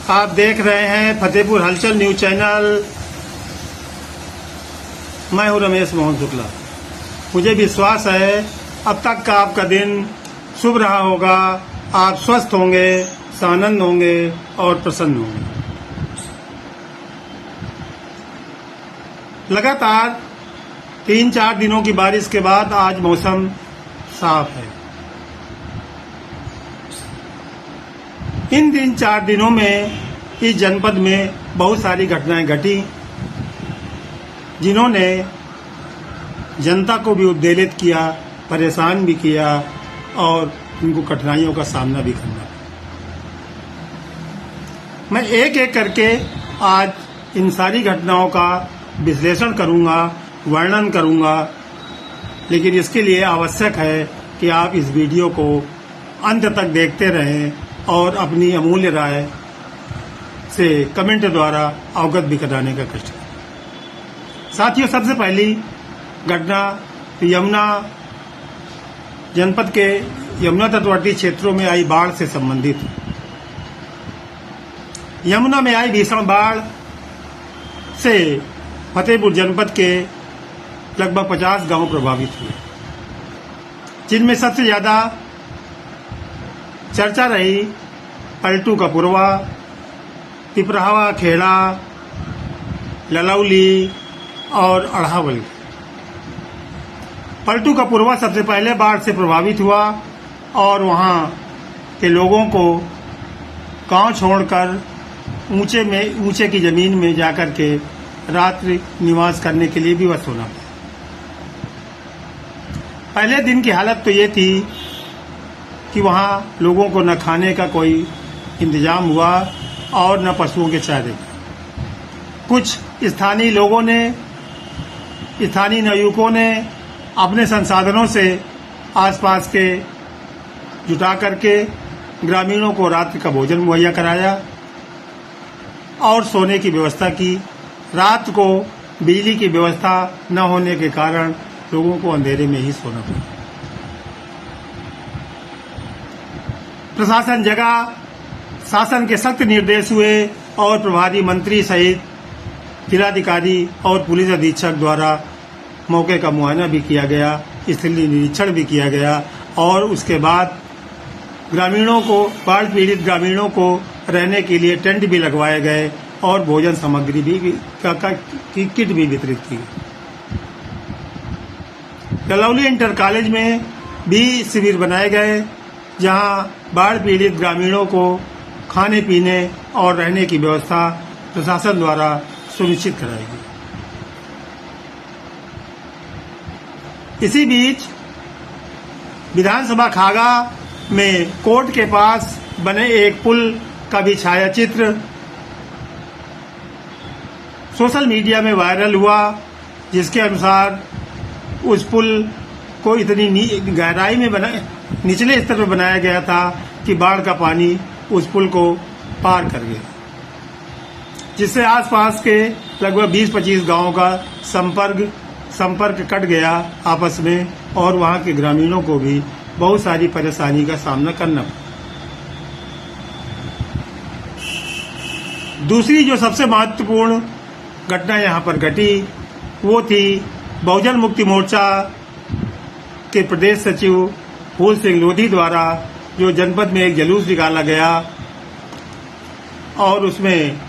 आप देख रहे हैं फतेहपुर हलचल न्यूज चैनल। मैं हूं रमेश मोहन शुक्ला। मुझे विश्वास है अब तक का आपका दिन शुभ रहा होगा। आप स्वस्थ होंगे, सानंद होंगे और प्रसन्न होंगे। लगातार 3-4 दिनों की बारिश के बाद आज मौसम साफ है। इन 3-4 दिनों में इस जनपद में बहुत सारी घटनाएं घटी, जिन्होंने जनता को भी उद्वेलित किया, परेशान भी किया और उनको कठिनाइयों का सामना भी करना पड़ा। मैं एक एक करके आज इन सारी घटनाओं का विश्लेषण करूंगा, वर्णन करूंगा, लेकिन इसके लिए आवश्यक है कि आप इस वीडियो को अंत तक देखते रहें और अपनी अमूल्य राय से कमेंट द्वारा अवगत भी कराने का कष्ट करें। साथियों, सबसे पहली घटना यमुना जनपद के यमुना तटवर्ती क्षेत्रों में आई बाढ़ से संबंधित है। यमुना में आई भीषण बाढ़ से फतेहपुर जनपद के लगभग 50 गांव प्रभावित हुए, जिनमें सबसे ज्यादा चर्चा रही पलटू का पुरवा, पिपरावा खेड़ा, ललौली और अढ़ावल। पलटू का पुरवा सबसे पहले बाढ़ से प्रभावित हुआ और वहां के लोगों को गांव छोड़कर ऊंचे की जमीन में जाकर के रात्रि निवास करने के लिए विवश होना पड़ा। पहले दिन की हालत तो ये थी कि वहां लोगों को न खाने का कोई इंतजाम हुआ और न पशुओं के चारे का। कुछ स्थानीय लोगों ने, स्थानीय नवयुवकों ने अपने संसाधनों से आसपास के जुटा करके ग्रामीणों को रात्रि का भोजन मुहैया कराया और सोने की व्यवस्था की। रात को बिजली की व्यवस्था न होने के कारण लोगों को अंधेरे में ही सोना पड़ा। प्रशासन जगा, शासन के सख्त निर्देश हुए और प्रभारी मंत्री सहित जिलाधिकारी और पुलिस अधीक्षक द्वारा मौके का मुआयना भी किया गया, स्थलीय निरीक्षण भी किया गया और उसके बाद ग्रामीणों को, बाढ़ पीड़ित ग्रामीणों को रहने के लिए टेंट भी लगवाए गए और भोजन सामग्री भी की किट भी वितरित की। ललौली इंटर कॉलेज में भी शिविर बनाए गए, जहां बाढ़ पीड़ित ग्रामीणों को खाने पीने और रहने की व्यवस्था प्रशासन द्वारा सुनिश्चित कराई गई। इसी बीच विधानसभा खागा में कोर्ट के पास बने एक पुल का भी छायाचित्र सोशल मीडिया में वायरल हुआ, जिसके अनुसार उस पुल को इतनी गहराई में निचले स्तर पर बनाया गया था कि बाढ़ का पानी उस पुल को पार कर गया, जिससे आसपास के लगभग 20-25 गांवों का संपर्क कट गया आपस में और वहां के ग्रामीणों को भी बहुत सारी परेशानी का सामना करना पड़ा। दूसरी जो सबसे महत्वपूर्ण घटना यहां पर घटी वो थी बहुजन मुक्ति मोर्चा के प्रदेश सचिव फूल सिंह लोधी द्वारा जो जनपद में एक जुलूस निकाला गया और उसमें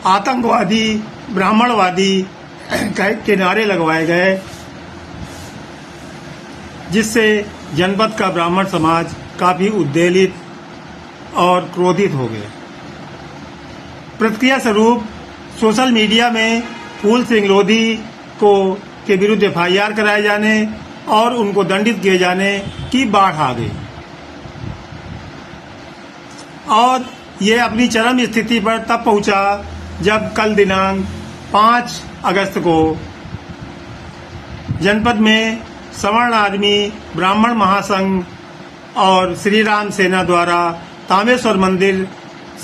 आतंकवादी, ब्राह्मणवादी के नारे लगवाए गए, जिससे जनपद का ब्राह्मण समाज काफी उद्वेलित और क्रोधित हो गया। प्रतिक्रिया स्वरूप सोशल मीडिया में फूल सिंह लोधी के विरुद्ध FIR कराए जाने और उनको दंडित किए जाने की बाढ़ आ गई और ये अपनी चरम स्थिति पर तब पहुंचा जब कल दिनांक 5 अगस्त को जनपद में सवर्ण आदमी ब्राह्मण महासंघ और श्री राम सेना द्वारा तामेश्वर मंदिर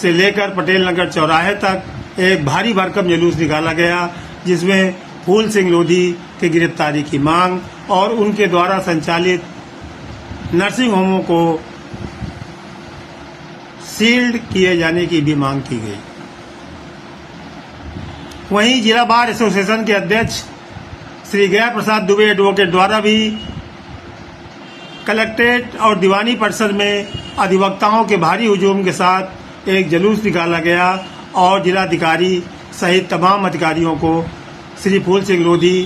से लेकर पटेल नगर चौराहे तक एक भारी भरकम जुलूस निकाला गया, जिसमें फूल सिंह लोधी की गिरफ्तारी की मांग और उनके द्वारा संचालित नर्सिंग होमों को सील्ड किए जाने की भी मांग की गई। वहीं जिला बार एसोसिएशन के अध्यक्ष श्री गया प्रसाद दुबे एडवोकेट द्वारा भी कलेक्ट्रेट और दीवानी परिसर में अधिवक्ताओं के भारी हुजूम के साथ एक जुलूस निकाला गया और जिलाधिकारी सहित तमाम अधिकारियों को श्री फूल सिंह लोधी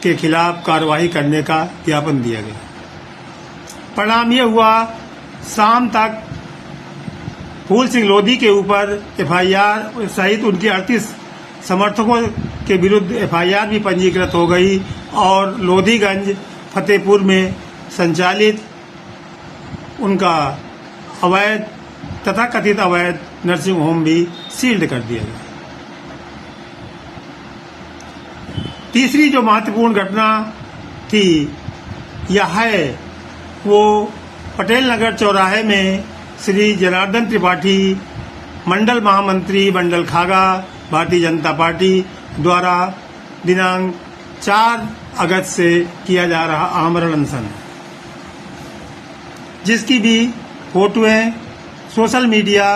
के खिलाफ कार्रवाई करने का ज्ञापन दिया गया। परिणाम यह हुआ, शाम तक फूल सिंह लोधी के ऊपर एफआईआर सहित उनके 38 समर्थकों के विरुद्ध एफआईआर भी पंजीकृत हो गई और लोधीगंज फतेहपुर में संचालित उनका अवैध तथा कथित अवैध नर्सिंग होम भी सील्ड कर दिया गया। तीसरी जो महत्वपूर्ण घटना थी यह है वो पटेल नगर चौराहे में श्री जनार्दन त्रिपाठी मंडल महामंत्री मंडल खागा भारतीय जनता पार्टी द्वारा दिनांक 4 अगस्त से किया जा रहा आमरण अनशन, जिसकी भी फोटोएं सोशल मीडिया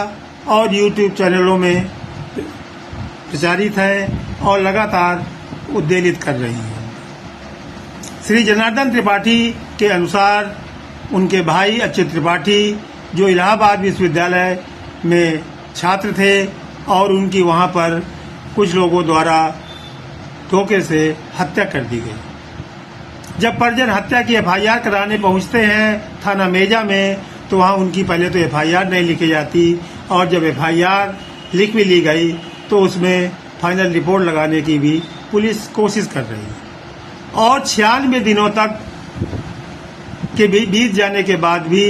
और यूट्यूब चैनलों में प्रचारित है और लगातार उद्वेलित कर रही है। श्री जनार्दन त्रिपाठी के अनुसार उनके भाई अच्युत त्रिपाठी जो इलाहाबाद विश्वविद्यालय में छात्र थे और उनकी वहां पर कुछ लोगों द्वारा धोखे से हत्या कर दी गई। जब परिजन हत्या की एफआईआर कराने पहुंचते हैं थाना मेजा में तो वहां उनकी पहले तो एफआईआर नहीं लिखी जाती और जब एफआईआर लिख भी ली गई तो उसमें फाइनल रिपोर्ट लगाने की भी पुलिस कोशिश कर रही है और 96 दिनों तक के बीत जाने के बाद भी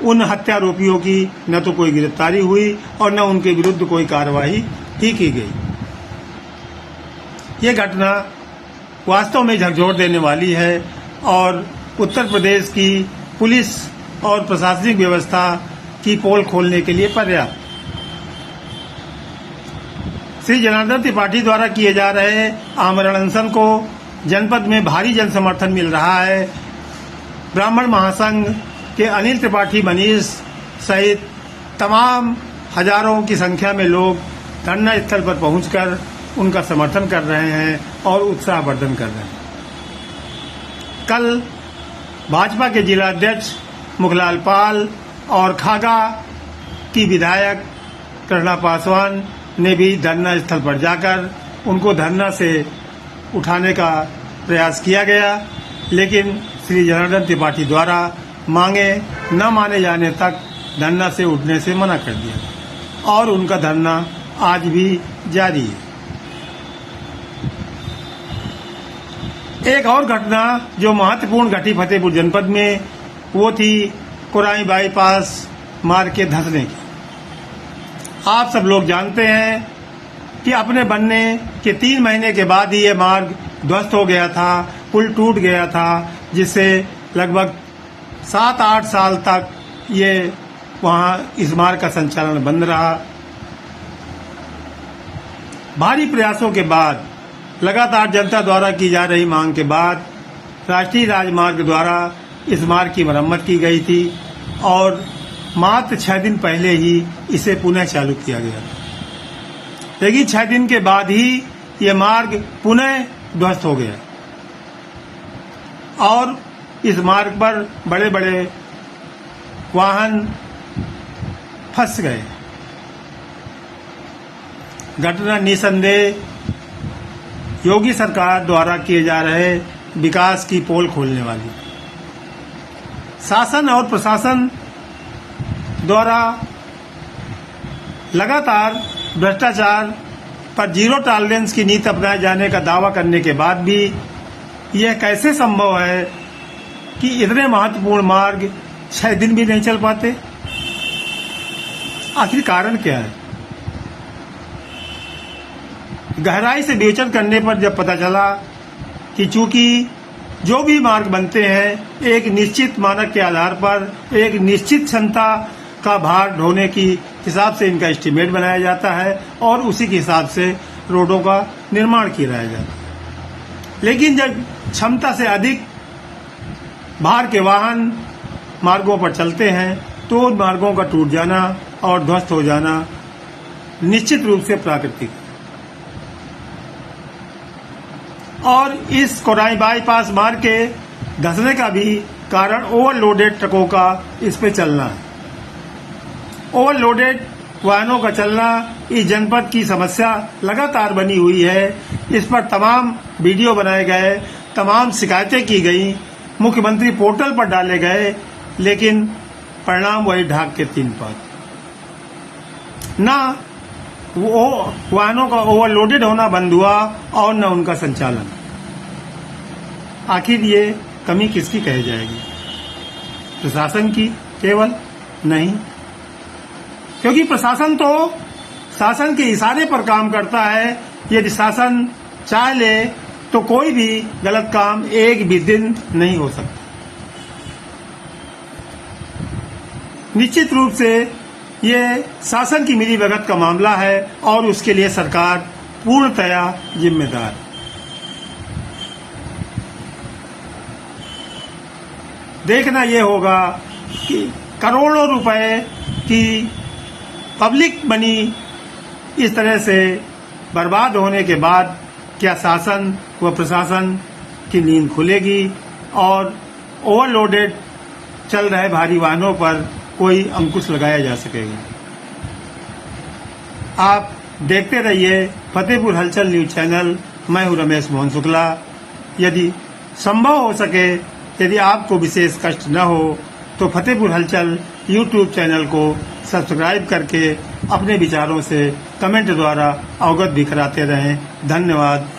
उन हत्यारोपियों की न तो कोई गिरफ्तारी हुई और न उनके विरुद्ध कोई कार्रवाई ही की गई। ये घटना वास्तव में झकझोर देने वाली है और उत्तर प्रदेश की पुलिस और प्रशासनिक व्यवस्था की पोल खोलने के लिए पर्याप्त। श्री जनार्दन त्रिपाठी द्वारा किए जा रहे आमरण अनशन को जनपद में भारी जन समर्थन मिल रहा है। ब्राह्मण महासंघ के अनिल त्रिपाठी मनीष सहित तमाम हजारों की संख्या में लोग धरना स्थल पर पहुंचकर उनका समर्थन कर रहे हैं और उत्साहवर्धन कर रहे हैं। कल भाजपा के जिला अध्यक्ष मुखलाल पाल और खागा की विधायक कृष्णा पासवान ने भी धरना स्थल पर जाकर उनको धरना से उठाने का प्रयास किया गया, लेकिन श्री जनार्दन त्रिपाठी द्वारा मांगे न माने जाने तक धरना से उठने से मना कर दिया और उनका धरना आज भी जारी है। एक और घटना जो महत्वपूर्ण घटी फतेहपुर जनपद में वो थी कोराई बाईपास मार्ग के धंसने की। आप सब लोग जानते हैं कि अपने बनने के 3 महीने के बाद ही ये मार्ग ध्वस्त हो गया था, पुल टूट गया था, जिससे लगभग 7-8 साल तक ये वहां इस मार्ग का संचालन बंद रहा। भारी प्रयासों के बाद, लगातार जनता द्वारा की जा रही मांग के बाद राष्ट्रीय राजमार्ग द्वारा इस मार्ग की मरम्मत की गई थी और मात्र 6 दिन पहले ही इसे पुनः चालू किया गया। लेकिन 6 दिन के बाद ही ये मार्ग पुनः ध्वस्त हो गया और इस मार्ग पर बड़े बड़े वाहन फंस गए। घटना निसंदेह योगी सरकार द्वारा किए जा रहे विकास की पोल खोलने वाली। शासन और प्रशासन द्वारा लगातार भ्रष्टाचार पर जीरो टॉलरेंस की नीति अपनाए जाने का दावा करने के बाद भी यह कैसे संभव है कि इतने महत्वपूर्ण मार्ग 6 दिन भी नहीं चल पाते? आखिर कारण क्या है? गहराई से विवेचन करने पर जब पता चला कि चूंकि जो भी मार्ग बनते हैं एक निश्चित मानक के आधार पर एक निश्चित क्षमता का भार ढोने की हिसाब से इनका एस्टीमेट बनाया जाता है और उसी के हिसाब से रोडों का निर्माण किया जाता है। लेकिन जब क्षमता से अधिक भार के वाहन मार्गों पर चलते हैं तो उन मार्गों का टूट जाना और ध्वस्त हो जाना निश्चित रूप से प्राकृतिक है। और इस कोराई बाईपास मार्ग के धंसने का भी कारण ओवरलोडेड ट्रकों का इस पे चलना है। ओवरलोडेड वाहनों का चलना इस जनपद की समस्या लगातार बनी हुई है। इस पर तमाम वीडियो बनाए गए, तमाम शिकायतें की गई, मुख्यमंत्री पोर्टल पर डाले गए, लेकिन परिणाम वही ढाक के तीन पात। ना वो वाहनों का ओवरलोडेड होना बंद हुआ और न उनका संचालन। आखिर ये कमी किसकी कही जाएगी? प्रशासन की केवल? नहीं, क्योंकि प्रशासन तो शासन के इशारे पर काम करता है। यदि शासन चाह ले तो कोई भी गलत काम एक भी दिन नहीं हो सकता। निश्चित रूप से ये शासन की मिलीभगत का मामला है और उसके लिए सरकार पूर्णतया जिम्मेदार है। देखना ये होगा कि करोड़ों रुपए की पब्लिक मनी इस तरह से बर्बाद होने के बाद क्या शासन व प्रशासन की नींद खुलेगी और ओवरलोडेड चल रहे भारी वाहनों पर कोई अंकुश लगाया जा सकेगा। आप देखते रहिए फतेहपुर हलचल न्यूज चैनल। मैं हूं रमेश मोहन शुक्ला। यदि संभव हो सके, यदि आपको विशेष कष्ट न हो, तो फतेहपुर हलचल यूट्यूब चैनल को सब्सक्राइब करके अपने विचारों से कमेंट द्वारा अवगत भी कराते रहें। धन्यवाद।